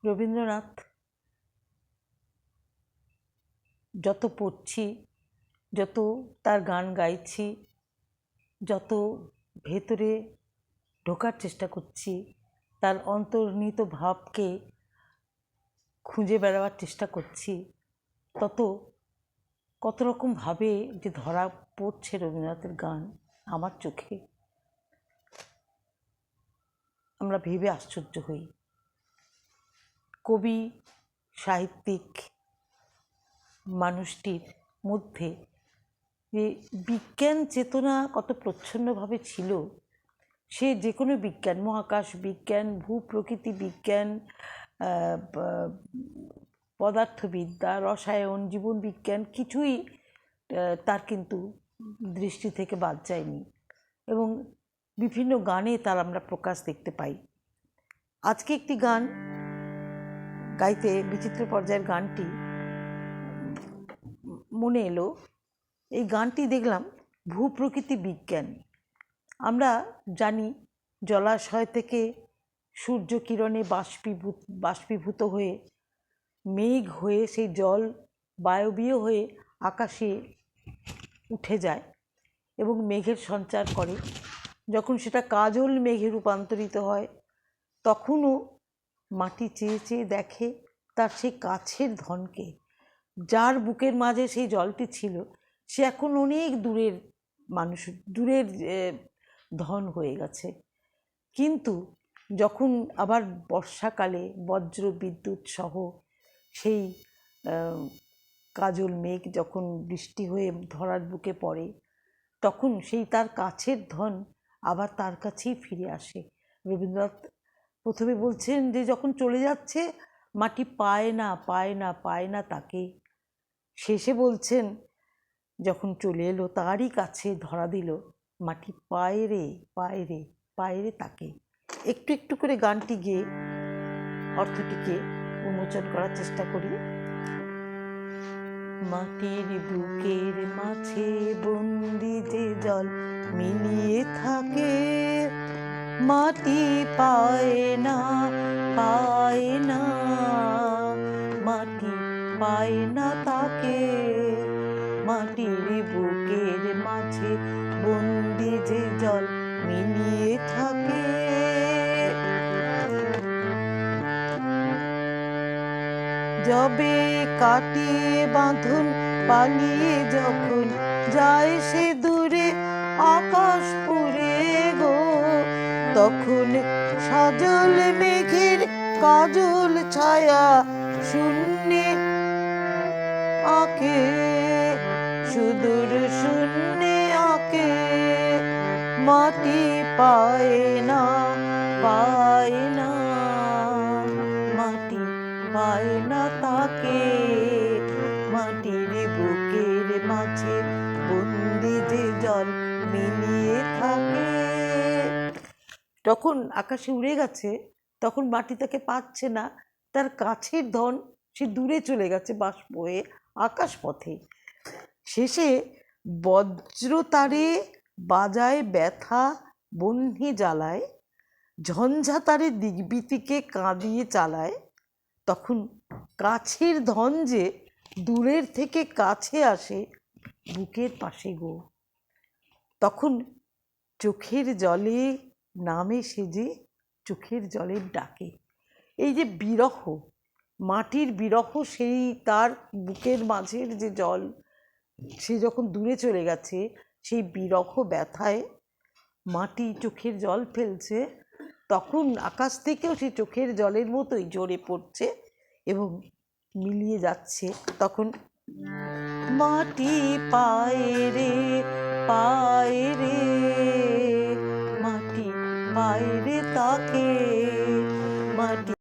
রবীন্দ্রনাথ যত পড়ছি, যত তার গান গাইছি, যত ভেতরে ঢোকার চেষ্টা করছি, তার অন্তর্নিহিত ভাবকে খুঁজে বেড়াবার চেষ্টা করছি, তত কত রকমভাবে যে ধরা পড়ছে রবীন্দ্রনাথের গান আমার চোখে, আমরা ভেবে আশ্চর্য হই। কবি, সাহিত্যিক মানুষটির মধ্যে যে বিজ্ঞান চেতনা কত প্রচ্ছন্নভাবে ছিল, সে যে কোনো বিজ্ঞান, মহাকাশ বিজ্ঞান, ভূপ্রকৃতি বিজ্ঞান, পদার্থবিদ্যা, রসায়ন, জীবন বিজ্ঞান কিছুই তার কিন্তু দৃষ্টি থেকে বাদ যায়নি এবং বিভিন্ন গানে তার আমরা প্রকাশ দেখতে পাই। আজকে একটি গান গাইতে বিচিত্র পর্যায়ের গানটি মনে এলো। এই গানটি দেখলাম ভূপ্রকৃতি বিজ্ঞান। আমরা জানি জলাশয় থেকে সূর্যকিরণে বাষ্পীভূত হয়ে মেঘ হয়ে সেই জল বায়বীয় হয়ে আকাশে উঠে যায় এবং মেঘের সঞ্চার করে। যখন সেটা কাজল মেঘে রূপান্তরিত হয়, তখনও মাটি চেয়ে চেয়ে দেখে তার সেই কাছের ধনকে। যার বুকের মাঝে সেই জলটি ছিল, সে এখন অনেক দূরের মানুষ, দূরের ধন হয়ে গেছে। কিন্তু যখন আবার বর্ষাকালে বজ্র বিদ্যুৎ সহ সেই কাজল মেঘ যখন বৃষ্টি হয়ে ধরার বুকে পড়ে, তখন সেই তার কাছের ধন আবার তার কাছেই ফিরে আসে। রবীন্দ্রনাথ প্রথমে বলছেন যে যখন চলে যাচ্ছে মাটি পায় না পায় না পায় না তাকে, শেষে বলছেন যখন চলে এলো তারই কাছে ধরা দিল, মাটি পায় রে পায় রে পায় রে তাকে। একটু একটু করে গানটি গেয়ে অর্থটিকে উন্মোচন করার চেষ্টা করি। মাটির বুকের মাঝে বন্দি যে জল মিলিয়ে থাকে, মাটি পায় না পায় না, মাটি পায় না তাকে। মাটির বুকের মাঝে বন্দি যে জল মিলিয়ে থাকে, যবে কাটিয়ে বাঁধন পালিয়ে যখন যায় সে দূরে আকাশপুরে গো, তখন সজল মেঘের কাজল ছায়া শূন্যে আঁকে, সুদূর শূন্যে আঁকে। মাটি পায় না পায় না, মাটি পায় না তাকে। মাটির বুকের মাঝে বন্দি যে জল মিলিয়ে থাকে। যখন আকাশে উড়ে গেছে তখন মাটি তাকে পাচ্ছে না, তার কাছের ধন সে দূরে চলে গেছে বাষ্প হয়ে আকাশ পথে। শেষে বজ্রতারে বাজায় ব্যথা বহ্নি জ্বালায়, ঝঞ্ঝাতারে দিগ্বিতিকে কাঁদিয়ে চালায়, তখন কাছের ধন যে দূরের থেকে কাছে আসে বুকের পাশে গো, তখন চোখের জলে নামে সেজে চোখের জলের ডাকে। এই যে বিরহ, মাটির বিরহ, সেই তার বুকের মাঝের যে জল সে যখন দূরে চলে গেছে, সেই বিরহ ব্যথায় মাটি চোখের জল ফেলছে, তখন আকাশ থেকেও সেই চোখের জলের মতোই জোরে পড়ছে এবং মিলিয়ে যাচ্ছে। তখন মাটি পায় রে পায় রে, মাটি পায় রে তাকে।